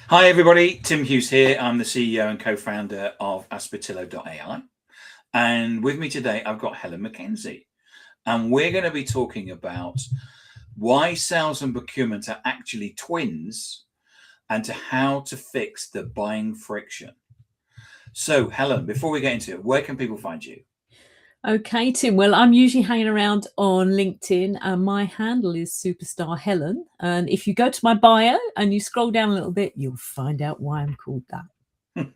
Hi, everybody. Tim Hughes here. I'm the CEO and co-founder of Aspertillo.ai. And with me today, I've got Helen Mackenzie. And we're going to be talking about why sales and procurement are actually twins and to how to fix the buying friction. So, Helen, before we get into it, where can people find you? Okay, Tim. Well, I'm usually hanging around on LinkedIn, and my handle is Superstar Helen. And if you go to my bio and you scroll down a little bit, you'll find out why I'm called that.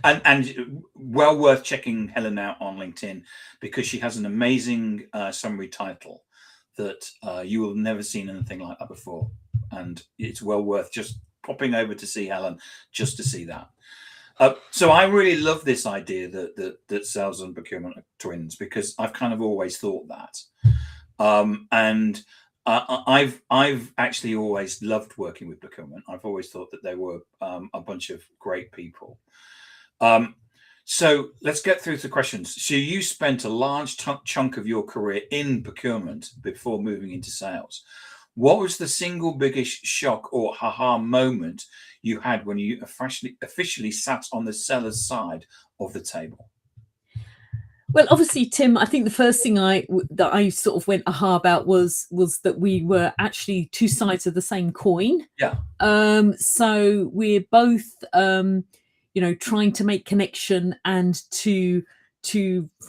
and well worth checking Helen out on LinkedIn because she has an amazing summary title that you will have never seen anything like that before. And it's well worth just popping over to see Helen just to see that. So I really love this idea that sales and procurement are twins because I've kind of always thought that, and I've actually always loved working with procurement. I've always thought that they were a bunch of great people. So let's get through the questions. So you spent a large chunk of your career in procurement before moving into sales. What was the single biggest shock or haha moment you had when you officially sat on the seller's side of the table? Well, obviously, Tim, I think the first thing I sort of went aha about was that we were actually two sides of the same coin. Yeah. So we're both, trying to make connection and to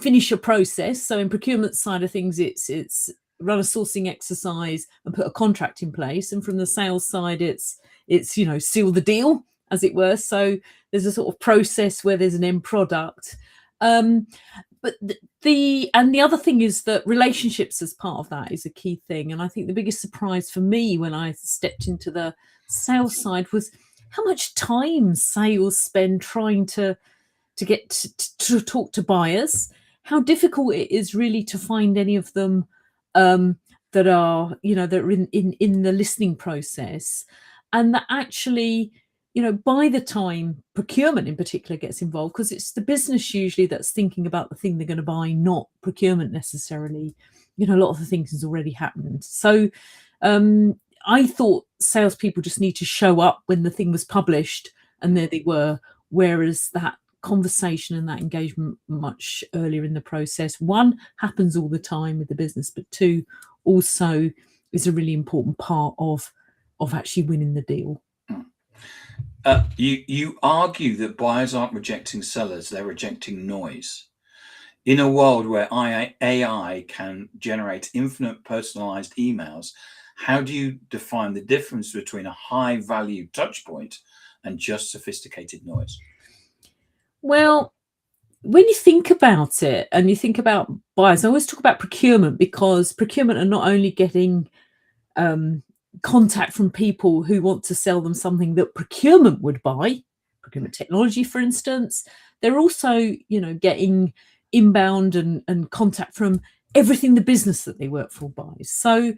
finish a process. So in procurement side of things, it's run a sourcing exercise and put a contract in place, and from the sales side, it's seal the deal, as it were. So there's a sort of process where there's an end product. But the other thing is that relationships as part of that is a key thing. And I think the biggest surprise for me when I stepped into the sales side was how much time sales spend trying to get to talk to buyers, how difficult it is really to find any of them that are in the listening process, and that actually, by the time procurement in particular gets involved, because it's the business usually that's thinking about the thing they're going to buy, not procurement necessarily. A lot of the things has already happened. So I thought salespeople just need to show up when the thing was published, and there they were. Whereas that conversation and that engagement much earlier in the process, one, happens all the time with the business, but two, also is a really important part of actually winning the deal. You argue that buyers aren't rejecting sellers, they're rejecting noise. In a world where AI can generate infinite personalized emails, how do you define the difference between a high value touch point and just sophisticated noise? Well, when you think about it and you think about buyers, I always talk about procurement because procurement are not only getting contact from people who want to sell them something that procurement would buy, procurement technology, for instance. They're also, getting inbound and contact from everything the business that they work for buys. So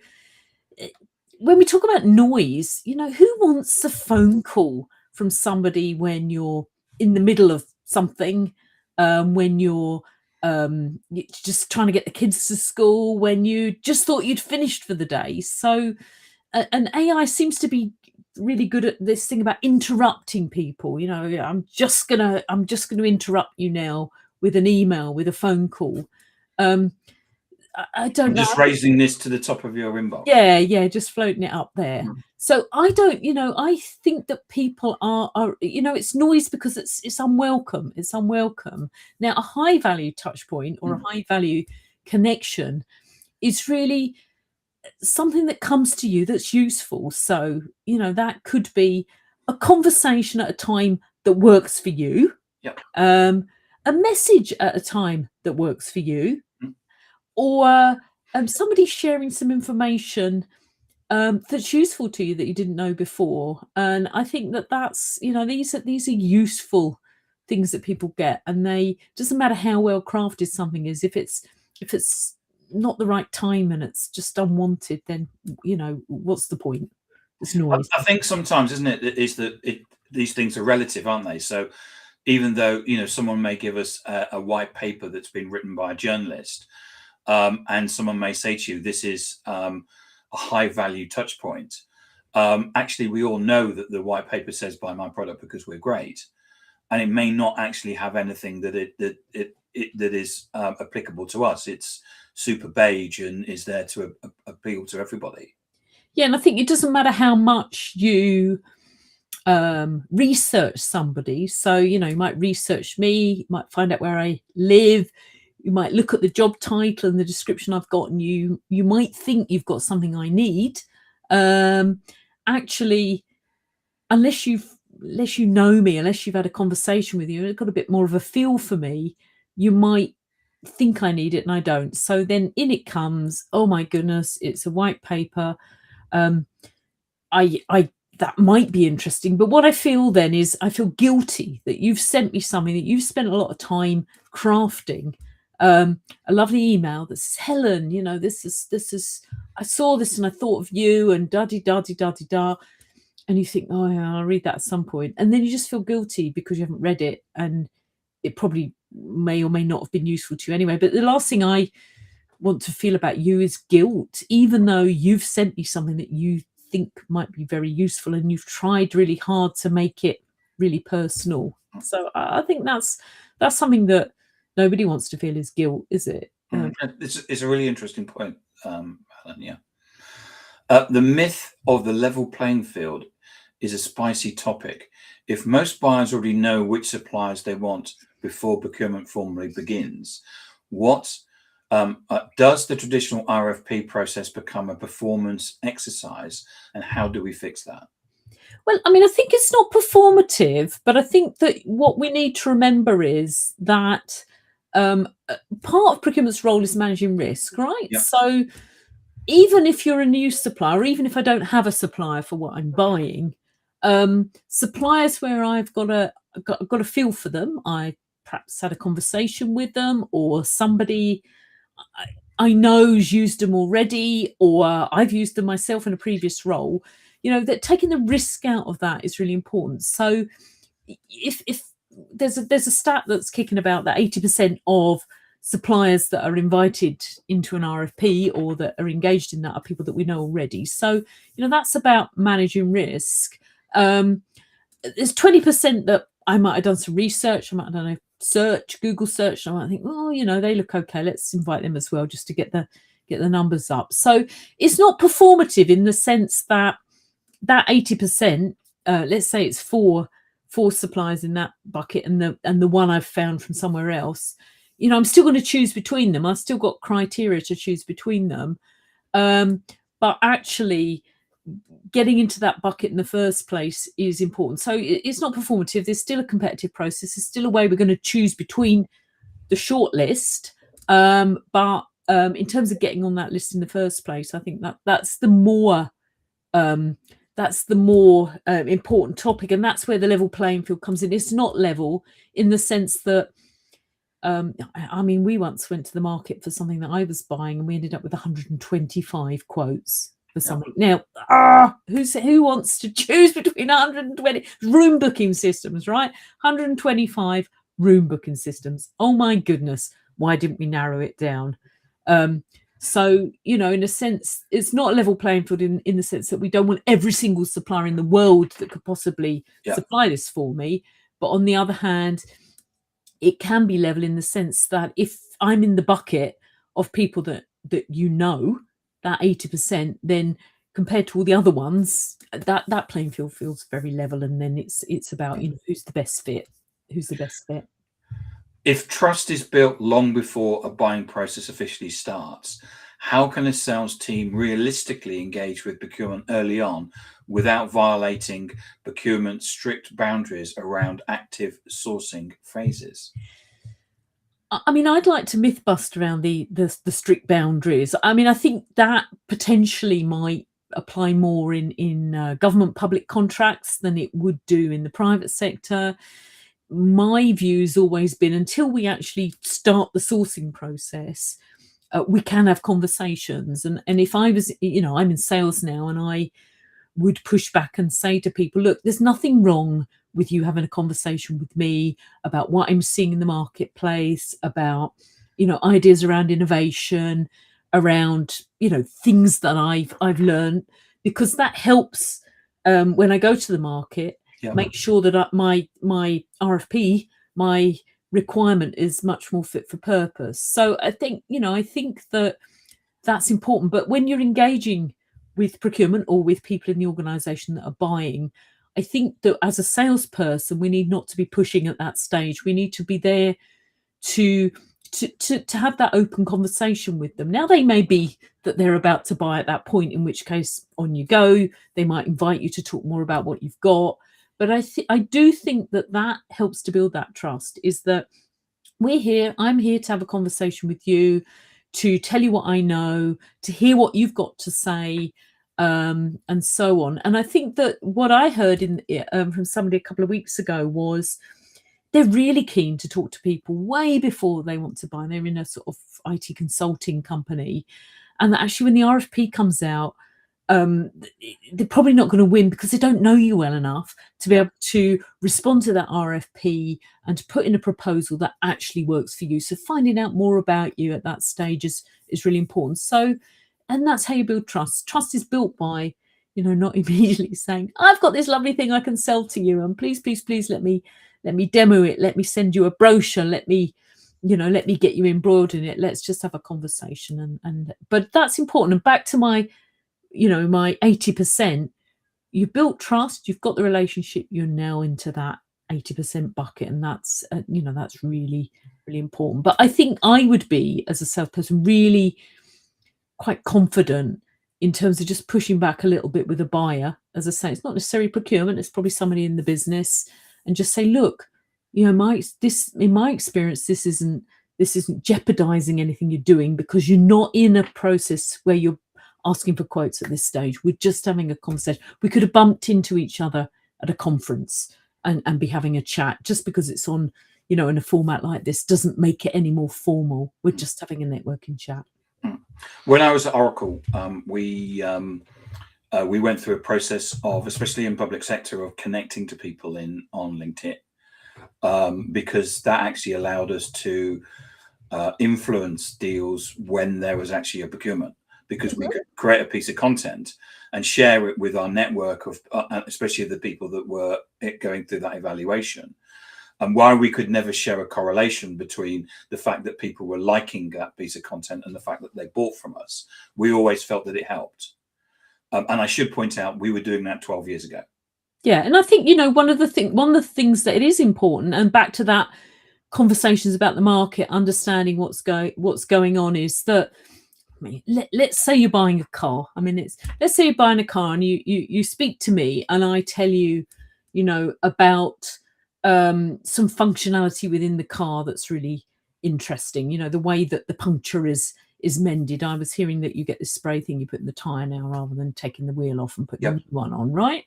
when we talk about noise, who wants a phone call from somebody when you're in the middle of something, when you're just trying to get the kids to school, when you just thought you'd finished for the day? So and AI seems to be really good at this thing about interrupting people. I'm just gonna interrupt you now with an email, with a phone call. I don't know. Just raising this to the top of your inbox. Yeah, just floating it up there. So I don't, I think that people are, it's noise because it's unwelcome. It's unwelcome. Now, a high value touch point or a high value connection is really something that comes to you that's useful. So, that could be a conversation at a time that works for you. Yep. A message at a time that works for you, or somebody sharing some information that's useful to you that you didn't know before. And I think that's these are useful things that people get, and they doesn't matter how well crafted something is, if it's not the right time and it's just unwanted, then what's the point? It's noise. I think sometimes, isn't it, is that these things are relative, aren't they? So even though someone may give us a white paper that's been written by a journalist, and someone may say to you, this is a high value touch point, actually we all know that the white paper says buy my product because we're great, and it may not actually have anything that is applicable to us. It's super beige and is there to appeal to everybody. Yeah, and I think it doesn't matter how much you research somebody. So, you might research me, you might find out where I live, you might look at the job title and the description I've got, and you might think you've got something I need. Actually, unless you know me, unless you've had a conversation with you and got a bit more of a feel for me, you might think I need it and I don't. So then in it comes, oh my goodness, it's a white paper. I that might be interesting, but what I feel then is I feel guilty that you've sent me something that you've spent a lot of time crafting. A lovely email that says, Helen, this is I saw this and I thought of you and da-di-da-di-da-di-da. And you think, oh yeah, I'll read that at some point. And then you just feel guilty because you haven't read it, and it probably may or may not have been useful to you anyway. But the last thing I want to feel about you is guilt, even though you've sent me something that you think might be very useful and you've tried really hard to make it really personal. So I think that's something that nobody wants to feel is guilt, is it? It's a really interesting point, Helen. Yeah. The myth of the level playing field is a spicy topic. If most buyers already know which suppliers they want before procurement formally begins, what does the traditional RFP process become a performance exercise, and how do we fix that? Well, I mean, I think it's not performative, but I think that what we need to remember is that part of procurement's role is managing risk, right? Yep. So even if you're a new supplier, or even if I don't have a supplier for what I'm buying, suppliers where I've got a feel for them, I perhaps had a conversation with them, or somebody I know's used them already, or I've used them myself in a previous role, that taking the risk out of that is really important. So if there's a stat that's kicking about that 80% of suppliers that are invited into an RFP or that are engaged in that are people that we know already. So, that's about managing risk. There's 20% that I might have done some research. I might have done a Google search. And I might think, oh, they look okay. Let's invite them as well, just to get the numbers up. So it's not performative in the sense that 80%, let's say it's four suppliers in that bucket, and the one I've found from somewhere else. I'm still going to choose between them. I've still got criteria to choose between them. But actually getting into that bucket in the first place is important. So it's not performative. There's still a competitive process. There's still a way we're going to choose between the short list. But in terms of getting on that list in the first place, I think that's the more important topic. And that's where the level playing field comes in. It's not level in the sense that, we once went to the market for something that I was buying, and we ended up with 125 quotes for something. Now, who wants to choose between 120 room booking systems, right? 125 room booking systems. Oh my goodness, why didn't we narrow it down? So, in a sense, it's not a level playing field in the sense that we don't want every single supplier in the world that could possibly supply this for me. But on the other hand, it can be level in the sense that if I'm in the bucket of people that that 80%, then compared to all the other ones, that playing field feels very level. And then it's about, who's the best fit. If trust is built long before a buying process officially starts, how can a sales team realistically engage with procurement early on without violating procurement's strict boundaries around active sourcing phases? I'd like to myth bust around the strict boundaries. I think that potentially might apply more in government public contracts than it would do in the private sector. My view's always been, until we actually start the sourcing process, we can have conversations. And if I was, I'm in sales now, and I would push back and say to people, look, there's nothing wrong with you having a conversation with me about what I'm seeing in the marketplace, about, ideas around innovation, around, things that I've learned. because that helps when I go to the market, make sure that my RFP, my requirement is much more fit for purpose. So I think, I think that that's important. But when you're engaging with procurement or with people in the organization that are buying, I think that as a salesperson, we need not to be pushing at that stage. We need to be there to have that open conversation with them. Now, they may be that they're about to buy at that point, in which case on you go. They might invite you to talk more about what you've got. But I do think that helps to build that trust, is that I'm here to have a conversation with you, to tell you what I know, to hear what you've got to say, and so on. And I think that what I heard from somebody a couple of weeks ago was they're really keen to talk to people way before they want to buy. They're in a sort of IT consulting company, and that actually when the RFP comes out, they're probably not going to win because they don't know you well enough to be able to respond to that RFP and to put in a proposal that actually works for you. So finding out more about you at that stage is really important. So, and that's how you build trust. Trust is built by, not immediately saying, I've got this lovely thing I can sell to you, and please, please, please let me demo it. Let me send you a brochure. Let me get you embroiled in it. Let's just have a conversation. But that's important. And back to my 80%, you built trust, you've got the relationship, you're now into that 80% bucket, and that's that's really, really important. But I think I would be, as a salesperson, really quite confident in terms of just pushing back a little bit with a buyer. As I say, it's not necessarily procurement, it's probably somebody in the business, and just say, look, in my experience, this isn't jeopardizing anything you're doing, because you're not in a process where you're asking for quotes at this stage. We're just having a conversation. We could have bumped into each other at a conference and be having a chat. Just because it's on, in a format like this doesn't make it any more formal. We're just having a networking chat. When I was at Oracle, we went through a process of, especially in public sector, of connecting to people on LinkedIn, because that actually allowed us to influence deals when there was actually a procurement, because we could create a piece of content and share it with our network of, especially the people that were going through that evaluation. And while we could never share a correlation between the fact that people were liking that piece of content and the fact that they bought from us, we always felt that it helped. And I should point out, we were doing that 12 years ago. Yeah, and I think one of the things that it is important, and back to that conversations about the market, understanding what's going on, is that, let's say you're buying a car. Let's say you're buying a car and you speak to me and I tell you, about some functionality within the car that's really interesting. The way that the puncture is mended. I was hearing that you get this spray thing you put in the tire now, rather than taking the wheel off and putting a new one on, right?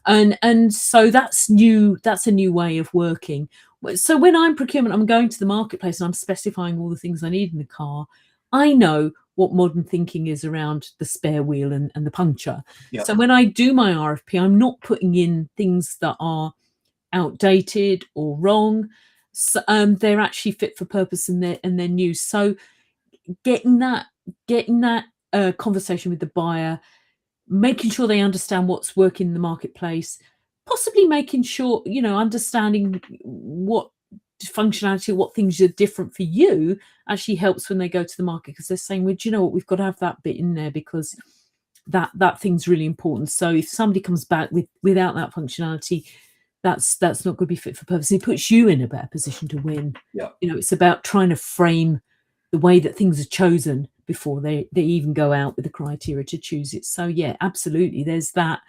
And so that's new. That's a new way of working. So when I'm procurement, I'm going to the marketplace and I'm specifying all the things I need in the car. I know what modern thinking is around the spare wheel and the puncture. So when I do my RFP, I'm not putting in things that are outdated or wrong. So, they're actually fit for purpose, and they're new. So getting that conversation with the buyer, making sure they understand what's working in the marketplace, possibly making sure, understanding what functionality, what things are different for you, actually helps when they go to the market, because they're saying, well, do you know what, we've got to have that bit in there because that thing's really important. So if somebody comes back without that functionality, that's not going to be fit for purpose. It puts you in a better position to win. It's about trying to frame the way that things are chosen before they even go out with the criteria to choose it. So yeah, absolutely, there's that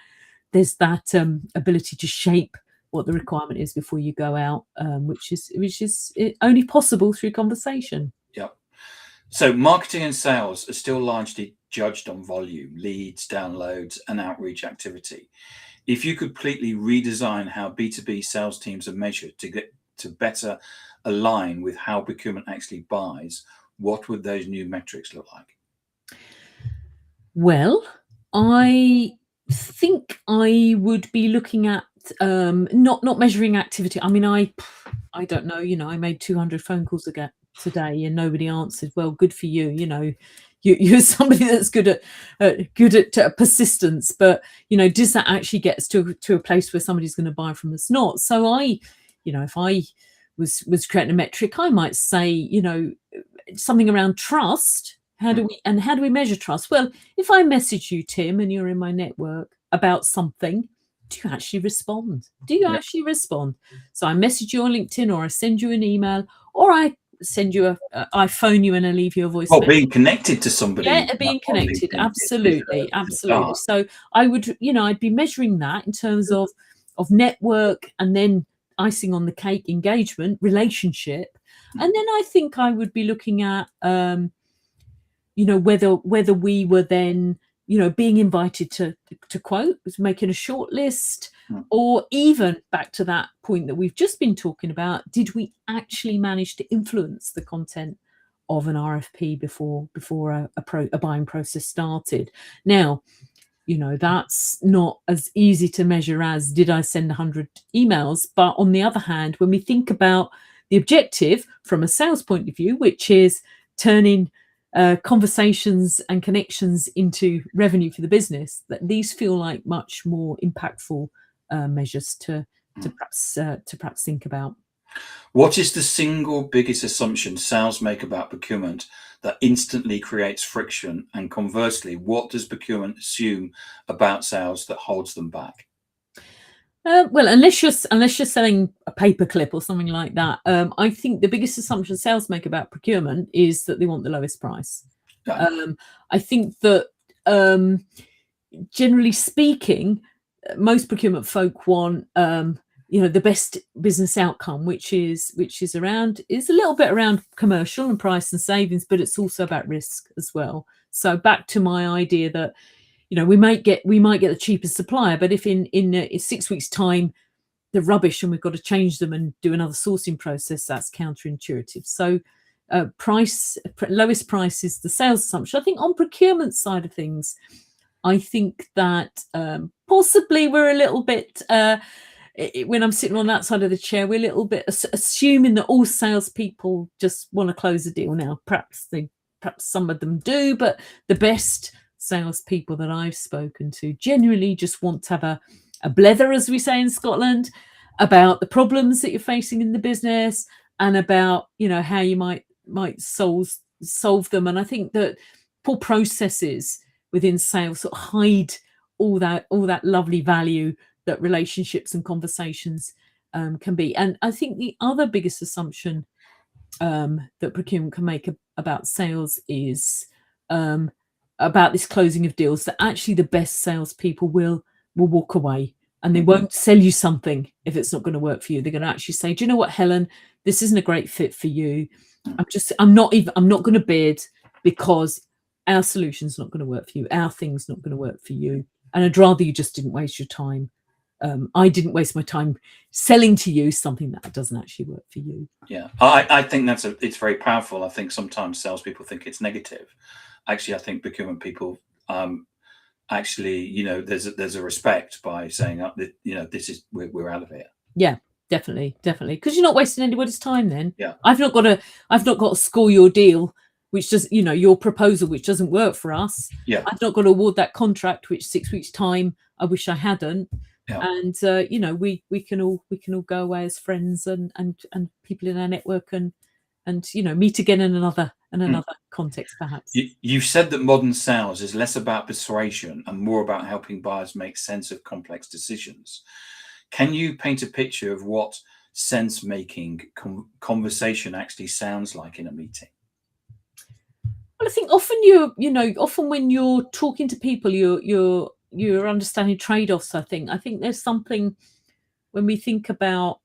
ability to shape what the requirement is before you go out, which is only possible through conversation. So marketing and sales are still largely judged on volume, leads, downloads, and outreach activity. If you could completely redesign how B2B sales teams are measured to get to better align with how procurement actually buys, what would those new metrics look like? Well, I think I would be looking at not measuring activity. I don't know. I made 200 phone calls today and nobody answered. Well, good for you. you're somebody that's good at persistence, but does that actually get us to a place where somebody's going to buy from us? Not so. If I was creating a metric, I might say something around trust. How do we measure trust? Well, if I message you, Tim, and you're in my network about something, do you actually respond? So I message you on LinkedIn, or I send you an email, or I send you I phone you and I leave you a voice message. Being connected to somebody. Yeah, being connected. Absolutely. So I would, I'd be measuring that in terms of network, and then icing on the cake, engagement, relationship. And then I think I would be looking at, whether we were then, being invited to quote, was making a short list, or even back to that point that we've just been talking about, did we actually manage to influence the content of an RFP before a buying process started? Now, that's not as easy to measure as did I send 100 emails. But on the other hand, when we think about the objective from a sales point of view, which is turning conversations and connections into revenue for the business, that these feel like much more impactful measures to perhaps think about. What is the single biggest assumption sales make about procurement that instantly creates friction? And conversely, what does procurement assume about sales that holds them back? Well, unless you're selling a paperclip or something like that, I think the biggest assumption sales make about procurement is that they want the lowest price. Right. I think that generally speaking, most procurement folk want the best business outcome, which is a little bit around commercial and price and savings, but it's also about risk as well. So back to my idea that we might get the cheapest supplier, but if in 6 weeks' time they're rubbish and we've got to change them and do another sourcing process, that's counterintuitive. So lowest price is the sales assumption. I think on procurement side of things, I think that possibly we're a little bit, when I'm sitting on that side of the chair, we're a little bit assuming that all salespeople just want to close a deal now. Perhaps some of them do, but the best salespeople that I've spoken to genuinely just want to have a blether, as we say in Scotland, about the problems that you're facing in the business and about how you might solve them. And I think that poor processes within sales sort of hide all that lovely value that relationships and conversations can be. And I think the other biggest assumption that procurement can make about sales is about this closing of deals, that actually the best salespeople will walk away and they won't sell you something if it's not going to work for you. They're going to actually say, do you know what, Helen, this isn't a great fit for you. I'm not going to bid because our solution's not going to work for you. Our thing's not going to work for you. And I'd rather you just didn't waste your time. I didn't waste my time selling to you something that doesn't actually work for you. Yeah, I think it's very powerful. I think sometimes salespeople think it's negative. Actually, I think procurement people actually, there's a respect by saying, this is we're out of here. Yeah, definitely, because you're not wasting anybody's time. Then yeah, I've not got to score your deal, which does your proposal, which doesn't work for us. Yeah, I've not got to award that contract, which 6 weeks time I wish I hadn't. Yeah. And we can all go away as friends and people in our network and meet again in another context, perhaps. You've said that modern sales is less about persuasion and more about helping buyers make sense of complex decisions. Can you paint a picture of what sense-making conversation actually sounds like in a meeting? Well, I think often when you're talking to people, you're understanding trade-offs. I think there's something when we think about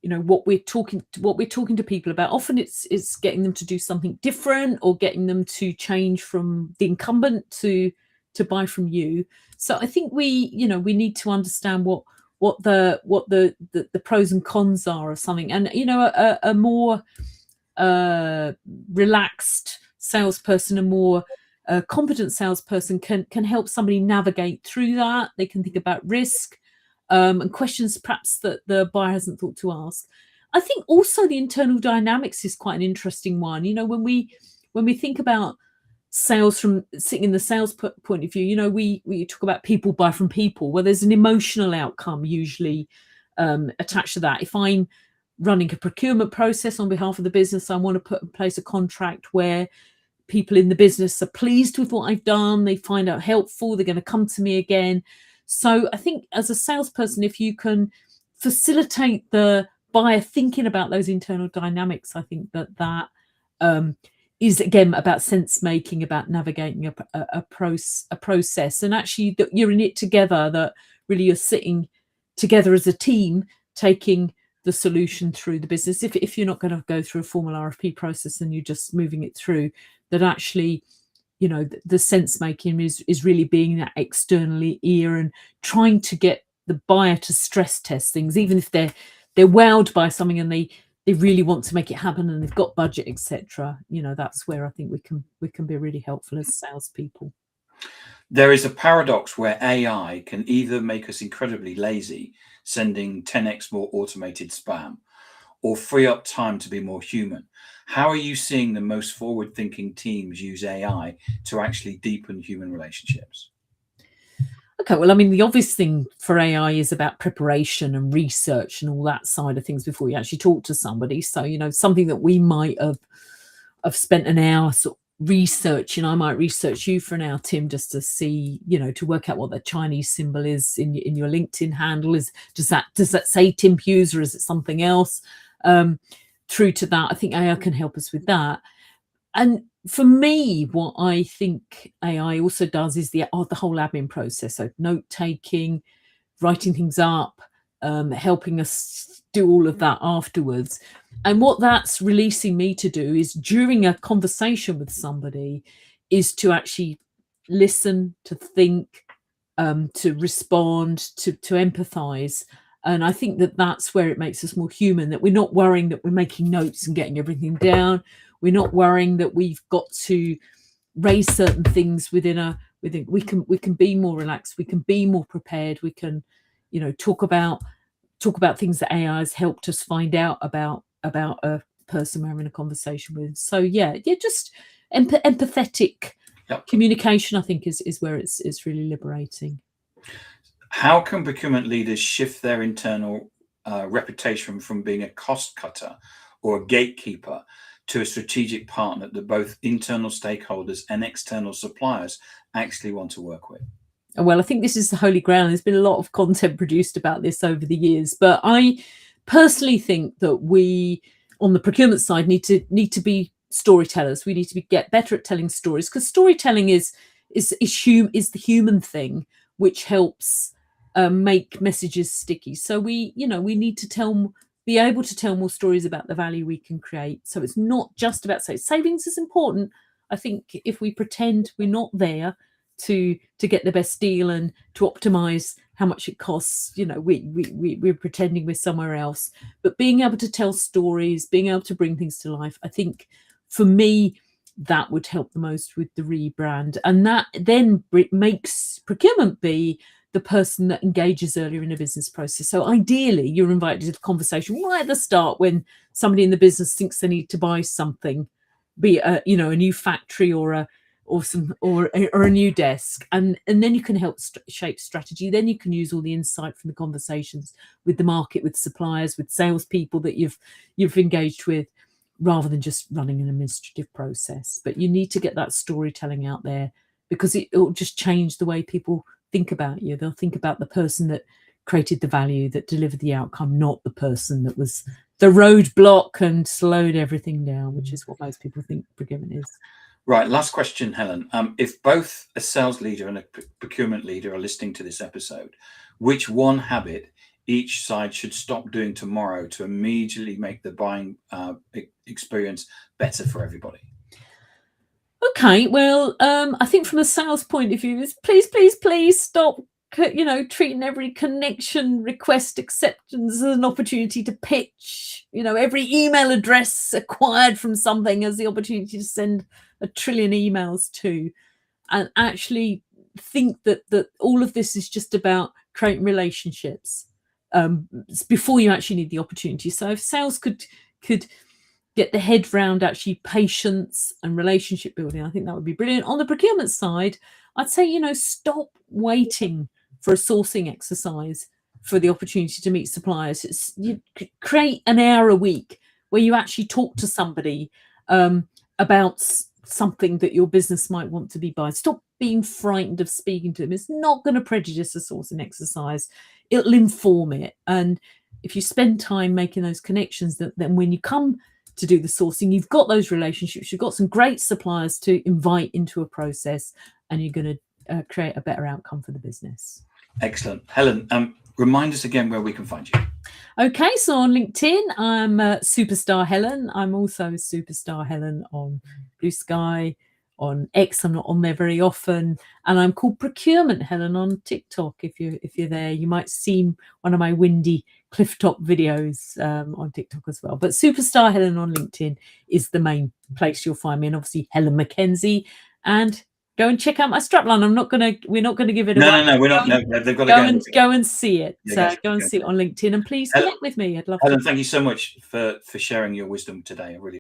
what we're talking to people about. Often it's getting them to do something different or getting them to change from the incumbent to buy from you. So I think we need to understand what the pros and cons are of something, and a more relaxed salesperson, a more competent salesperson can help somebody navigate through that. They can think about risk and questions perhaps that the buyer hasn't thought to ask. I think also the internal dynamics is quite an interesting one. When we think about sales from sitting in the sales point of view, you know, we talk about people buy from people. Well, there's an emotional outcome usually attached to that. If I'm running a procurement process on behalf of the business, I want to put in place a contract where people in the business are pleased with what I've done, they find out helpful, they're going to come to me again. So I think as a salesperson, if you can facilitate the buyer thinking about those internal dynamics, I think that is again about sense making, about navigating a process, and actually that you're in it together, that really you're sitting together as a team taking the solution through the business. If you're not going to go through a formal RFP process and you're just moving it through, that actually, you know, the sense making is really being that external ear and trying to get the buyer to stress test things, even if they're wowed by something and they really want to make it happen and they've got budget, etc. You know, that's where I think we can be really helpful as salespeople. There is a paradox where AI can either make us incredibly lazy, sending 10x more automated spam, or free up time to be more human. How are you seeing the most forward-thinking teams use AI to actually deepen human relationships? Okay, well, I mean, the obvious thing for AI is about preparation and research and all that side of things before you actually talk to somebody. So, you know, something that we might have spent an hour sort of researching, I might research you for an hour, Tim, just to see, you know, to work out what the Chinese symbol is in your LinkedIn handle. Does that say Tim Hughes or is it something else? Through to that, I think AI can help us with that. And for me, what I think AI also does is the whole admin process. So note taking, writing things up, helping us do all of that afterwards. And what that's releasing me to do is during a conversation with somebody is to actually listen, to think, to respond, to empathize. And I think that's where it makes us more human, that we're not worrying that we're making notes and getting everything down. We're not worrying that we've got to raise certain things we can be more relaxed, we can be more prepared, we can, you know, talk about things that AI has helped us find out about a person we're having a conversation with. So just empathetic communication, I think, is where it's really liberating. How can procurement leaders shift their internal reputation from being a cost cutter or a gatekeeper to a strategic partner that both internal stakeholders and external suppliers actually want to work with? Well, I think this is the holy grail. There's been a lot of content produced about this over the years, but I personally think that we, on the procurement side, need to be storytellers. We need to get better at telling stories, because storytelling is the human thing, which helps make messages sticky. So we need to be able to tell more stories about the value we can create. So it's not just about savings is important. I think if we pretend we're not there to get the best deal and to optimize how much it costs, you know, we're pretending we're somewhere else. But being able to tell stories, being able to bring things to life, I think for me that would help the most with the rebrand. And that then makes procurement be the person that engages earlier in a business process. So ideally, you're invited to the conversation right at the start when somebody in the business thinks they need to buy something, be it a new factory or a new desk, and then you can help shape strategy. Then you can use all the insight from the conversations with the market, with suppliers, with salespeople that you've engaged with, rather than just running an administrative process. But you need to get that storytelling out there, because it will just change the way people think about you. They'll think about the person that created the value, that delivered the outcome, not the person that was the roadblock and slowed everything down, which is what most people think procurement is. Right, last question, Helen. If both a sales leader and a procurement leader are listening to this episode, which one habit each side should stop doing tomorrow to immediately make the buying experience better for everybody? Okay, well, I think from a sales point of view, is please stop, treating every connection, request, acceptance as an opportunity to pitch. You know, every email address acquired from something as the opportunity to send 1 trillion emails to, and actually think that all of this is just about creating relationships before you actually need the opportunity. So if sales could get the head round actually patience and relationship building. I think that would be brilliant. On the procurement side, I'd say, you know, stop waiting for a sourcing exercise for the opportunity to meet suppliers. You create an hour a week where you actually talk to somebody about something that your business might want to be buying. Stop being frightened of speaking to them. It's not going to prejudice a sourcing exercise. It'll inform it. And if you spend time making those connections, then when you come to do the sourcing, you've got those relationships, you've got some great suppliers to invite into a process, and you're going to create a better outcome for the business. Excellent. Helen, remind us again where we can find you. Okay, so on LinkedIn, I'm Superstar Helen. I'm also Superstar Helen on Blue Sky. On X, I'm not on there very often, and I'm called Procurement Helen on TikTok. If you're there, you might see one of my windy clifftop videos on TikTok as well. But Superstar Helen on LinkedIn is the main place you'll find me, and obviously Helen Mackenzie. And go and check out my strapline. We're not gonna give it away. No, we're not. No, they've got to go and see it. Yeah, Go and see it on LinkedIn, and please Helen, connect with me. I'd love Helen, to. thank you so much for sharing your wisdom today. I really